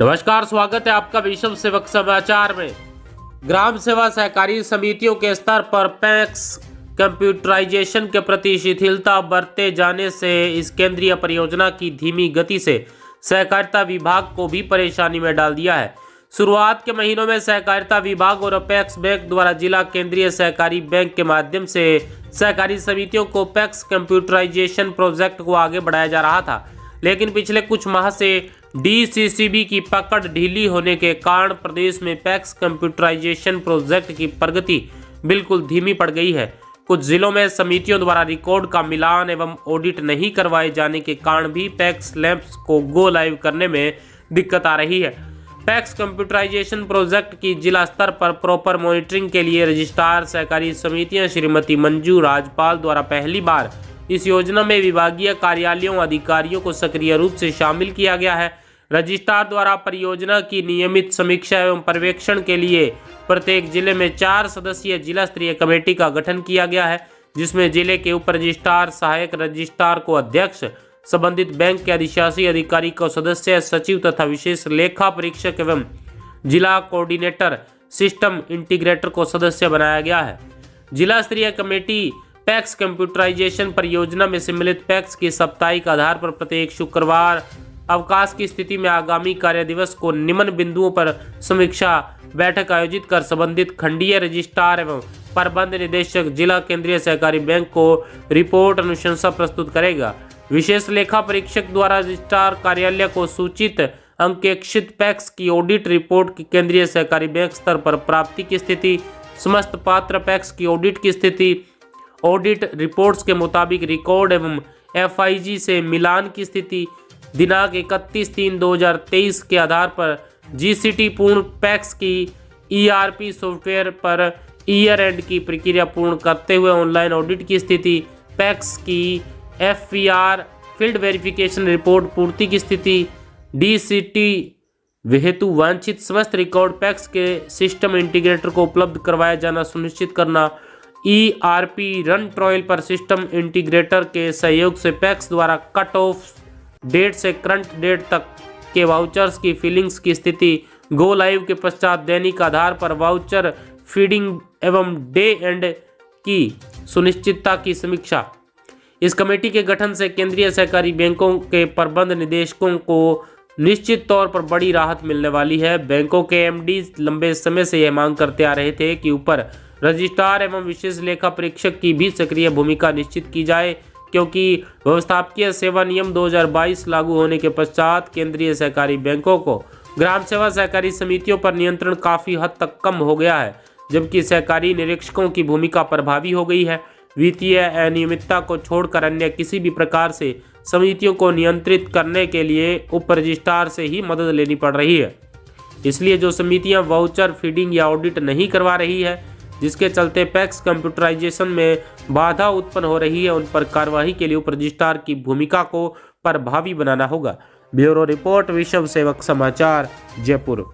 नमस्कार, स्वागत है आपका विश्व सेवक समाचार में। ग्राम सेवा सहकारी समितियों के स्तर पर पैक्स कंप्यूटराइजेशन के प्रति शिथिलता बरते जाने से इस केंद्रीय परियोजना की धीमी गति से सहकारिता विभाग को भी परेशानी में डाल दिया है। शुरुआत के महीनों में सहकारिता विभाग और अपेक्स बैंक द्वारा जिला केंद्रीय सहकारी बैंक के माध्यम से सहकारी समितियों को पैक्स कंप्यूटराइजेशन प्रोजेक्ट को आगे बढ़ाया जा रहा था, लेकिन पिछले कुछ माह से डीसीसीबी की पकड़ ढीली होने के कारण प्रदेश में पैक्स कंप्यूटराइजेशन प्रोजेक्ट की प्रगति बिल्कुल धीमी पड़ गई है। कुछ जिलों में समितियों द्वारा रिकॉर्ड का मिलान एवं ऑडिट नहीं करवाए जाने के कारण भी पैक्स लैब्स को गो लाइव करने में दिक्कत आ रही है। पैक्स कंप्यूटराइजेशन प्रोजेक्ट की जिला स्तर पर प्रॉपर मॉनिटरिंग के लिए रजिस्ट्रार सहकारी समितियां श्रीमती मंजू राजपाल द्वारा पहली बार इस योजना में विभागीय कार्यालयों अधिकारियों को सक्रिय रूप से शामिल किया गया है। रजिस्ट्रार द्वारा परियोजना की नियमित समीक्षा एवं पर्यवेक्षण के लिए प्रत्येक जिले में 4 सदस्यीय जिला स्तरीय कमेटी का गठन किया गया है, जिसमें जिले के उप रजिस्ट्रार, सहायक रजिस्ट्रार को अध्यक्ष, संबंधित बैंक के अधिशासी अधिकारी को सदस्य, सचिव तथा विशेष लेखा परीक्षक एवं जिला कोऑर्डिनेटर सिस्टम इंटीग्रेटर को सदस्य बनाया गया है। जिला स्तरीय कमेटी पैक्स कंप्यूटराइजेशन परियोजना में सम्मिलित पैक्स की साप्ताहिक आधार पर प्रत्येक शुक्रवार अवकाश की स्थिति में आगामी कार्य दिवस को निम्न बिंदुओं पर समीक्षा बैठक आयोजित कर संबंधित खंडीय रजिस्ट्रार एवं प्रबंध निदेशक जिला केंद्रीय सहकारी बैंक को रिपोर्ट अनुशंसा प्रस्तुत करेगा। विशेष लेखा परीक्षक द्वारा रजिस्ट्रार कार्यालय को सूचित अंकेक्षित पैक्स की ऑडिट रिपोर्ट की केंद्रीय सहकारी बैंक स्तर पर प्राप्ति की स्थिति, समस्त पात्र पैक्स की ऑडिट की स्थिति, ऑडिट रिपोर्ट्स के मुताबिक रिकॉर्ड एवं एफआईजी से मिलान की स्थिति, दिनांक 31/3/2023 के आधार पर जीसीटी पूर्ण पैक्स की ERP software per year and की प्रक्रिया पूर्ण करते हुए ऑनलाइन ऑडिट की स्थिति, पैक्स की एफवीआर फील्ड वेरिफिकेशन रिपोर्ट पूर्ति की स्थिति, डीसीटी हेतु वांछित समस्त रिकॉर्ड पैक्स के सिस्टम इंटीग्रेटर को उपलब्ध करवाया जाना सुनिश्चित करना, ईआरपी रन ट्रायल पर सिस्टम इंटीग्रेटर के सहयोग से पैक्स द्वारा कट ऑफ डेट से करंट डेट तक के वाउचर्स की फिलिंग्स की स्थिति, गो लाइव के पश्चात दैनिक आधार पर वाउचर फीडिंग एवं डे एंड की सुनिश्चितता की समीक्षा। इस कमेटी के गठन से केंद्रीय सहकारी बैंकों के प्रबंध निदेशकों को निश्चित तौर पर बड़ी राहत मिलने वाली है। बैंकों के एमडी लंबे समय से यह मांग करते आ रहे थे कि ऊपर रजिस्ट्रार एवं विशेष लेखा परीक्षक की भी सक्रिय भूमिका निश्चित की जाए, क्योंकि व्यवस्थापकीय सेवा नियम 2022 लागू होने के पश्चात केंद्रीय सहकारी बैंकों को ग्राम सेवा सहकारी समितियों पर नियंत्रण काफी हद तक कम हो गया है, जबकि सहकारी निरीक्षकों की भूमिका प्रभावी हो गई है। वित्तीय अनियमितता को छोड़कर अन्य किसी भी प्रकार से समितियों को नियंत्रित करने के लिए उप रजिस्ट्रार से ही मदद लेनी पड़ रही है। इसलिए जो समितियां वाउचर फीडिंग या ऑडिट नहीं करवा रही है, जिसके चलते पैक्स कंप्यूटराइजेशन में बाधा उत्पन्न हो रही है, उन पर कार्रवाई के लिए उप रजिस्ट्रार की भूमिका को प्रभावी बनाना होगा। ब्यूरो रिपोर्ट, विश्व सेवक समाचार, जयपुर।